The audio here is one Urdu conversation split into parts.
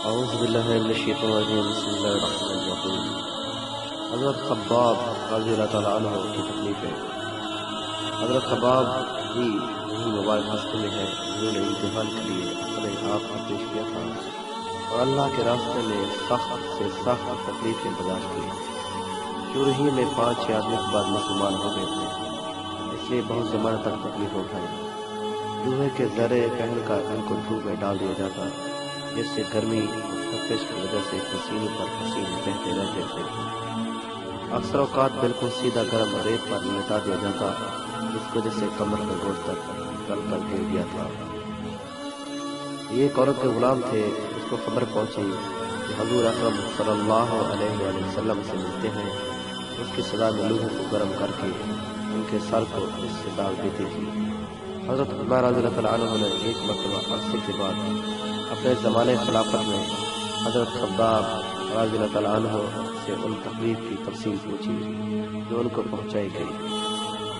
اعوذ باللہ من الشیطان الرجیم بسم اللہ الرحمن الرحیم۔ حضرت خباب رضی اللہ تعالیٰ عنہ کی تکلیف ہے۔ حضرت خباب بھی یہی مبارک ہستے میں ہے جنہوں نے امتحان کے لیے اپنے آپ کو پیش کیا تھا اور اللہ کے راستے میں سخت سے سخت تکلیفیں برداشت کی۔ شروع ہی میں 5-6 آدمی کے بعد مسلمان ہو گئے تھے، اس لیے بہت زمانہ تک تکلیف اٹھائی۔ لوہے کے ذرے پہن کر ان کو دھوپ میں ڈال دیا جاتا، جس سے گرمی اور تپش کی وجہ سے پسینے پر پسینے بہتے رہتے تھے۔ اکثر اوقات بالکل سیدھا گرم ریت پر لٹا دیا جاتا، جس کی وجہ سے کمر کا گوشت تک گل کر دے دیا تھا۔ یہ ایک عورت کے غلام تھے، اس کو خبر پہنچی کہ حضور اکرم صلی اللہ علیہ وسلم سے ملتے ہیں۔ اس کی صدا میں لوگوں کو گرم کر کے ان کے سر کو اس سے داغ دیتی تھی۔ حضرت عمر رضی اللہ تعالیٰ عنہ نے ایک مرتبہ عرصے کے بعد اپنے زمانے خلافت میں حضرت خباب رضی اللہ تعالیٰ عنہ سے ان تکلیف کی تفصیل پوچھی جو ان کو پہنچائی گئی۔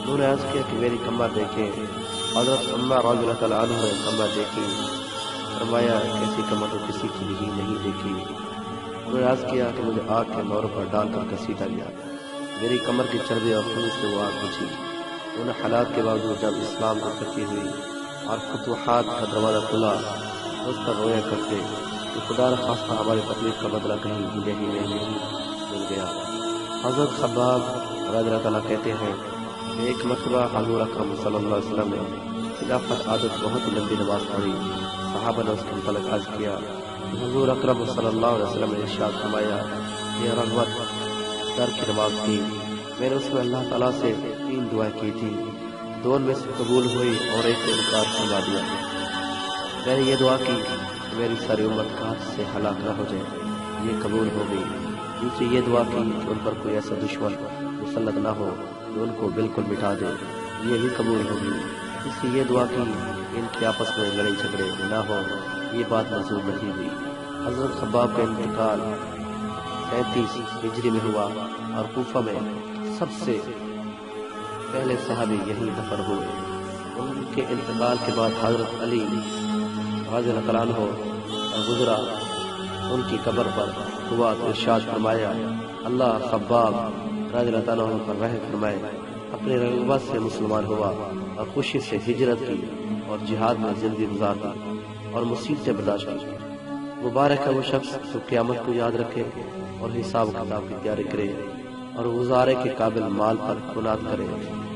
انہوں نے عرض کیا کہ میری کمر دیکھیں۔ حضرت عمر رضی اللہ تعالیٰ عنہ نے کمر دیکھی، فرمایا ایسی کمر تو کسی کی بھی نہیں دیکھی۔ انہوں نے عرض کیا کہ مجھے آگ کے نوروں پر ڈال کر گھسیٹا گیا، میری کمر کی چربی اور خون سے وہ آگ بجھی۔ ان حالات کے باوجود جب اسلام کو ترقی ہوئی اور فتوحات کا دروازہ کھلا، اس پر رویا کرتے کہ خدا نخواستہ ہماری تکلیف کا بدلہ کہیں ہی نہیں مل گیا۔ حضرت خباب رضی اللہ تعالیٰ کہتے ہیں کہ ایک مرتبہ حضور اکرم صلی اللہ علیہ وسلم نے خلافت عادت بہت ہی لمبی نماز پڑھی۔ صحابہ نے اس کے متعلق عرض کیا، حضور اکرم صلی اللہ علیہ وسلم نے ارشاد فرمایا، یہ رغبت در کی نماز تھی، میں نے اس میں اللہ تعالیٰ سے 3 دعائیں کی تھی، 2 میں سے قبول ہوئی اور ایک سے انکار فرما دیا۔ میں نے یہ دعا کی کہ میری ساری امت کاٹ سے ہلاک نہ ہو جائے، یہ قبول ہو گئی۔ دوسری یہ دعا کی کہ ان پر کوئی ایسا دشمن مسلط نہ ہو جو ان کو بالکل مٹا دے، یہ بھی قبول ہو گئی۔ تیسری یہ دعا کی کہ ان کے آپس میں لڑائی جھگڑے نہ ہو، یہ بات منظور نہیں ہوئی۔ حضرت خباب کا انتقال 37 ہجری میں ہوا اور کوفہ میں سب سے پہلے صحابی یہی دفن ہوئے۔ ان کے انتقال کے بعد حضرت علی رضی اللہ تعالیٰ عنہ گزرا، ان کی قبر پر ہوا تو ارشاد فرمایا، اللہ خباب رضی اللہ تعالیٰ عنہ پر رحم فرمائے، اپنی رغبت سے مسلمان ہوا اور خوشی سے ہجرت کی اور جہاد میں زندگی گزاری اور مصیبتیں برداشت کی۔ مبارک ہے وہ شخص جو قیامت کو یاد رکھے اور حساب کتاب کی تیاری کرے اور گزارے کے قابل مال پر کنات کرے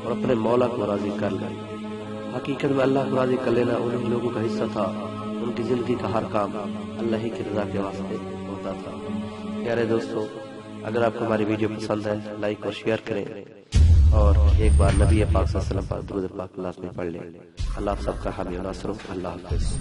اور اپنے مولا کو راضی کر لے۔ حقیقت میں اللہ کو راضی کر لینا انہیں لوگوں کا حصہ تھا، ان کی زندگی کا ہر کام اللہ ہی کی رضا کے واسطے ہوتا تھا۔ پیارے دوستو، اگر آپ کو ہماری ویڈیو پسند ہے لائک اور شیئر کریں اور ایک بار نبی پاک صلی اللہ علیہ وسلم پر درود پاک لازمی پڑھ لیں۔ اللہ آپ سب کا حامی و ناصر ہو۔ اللہ حافظ۔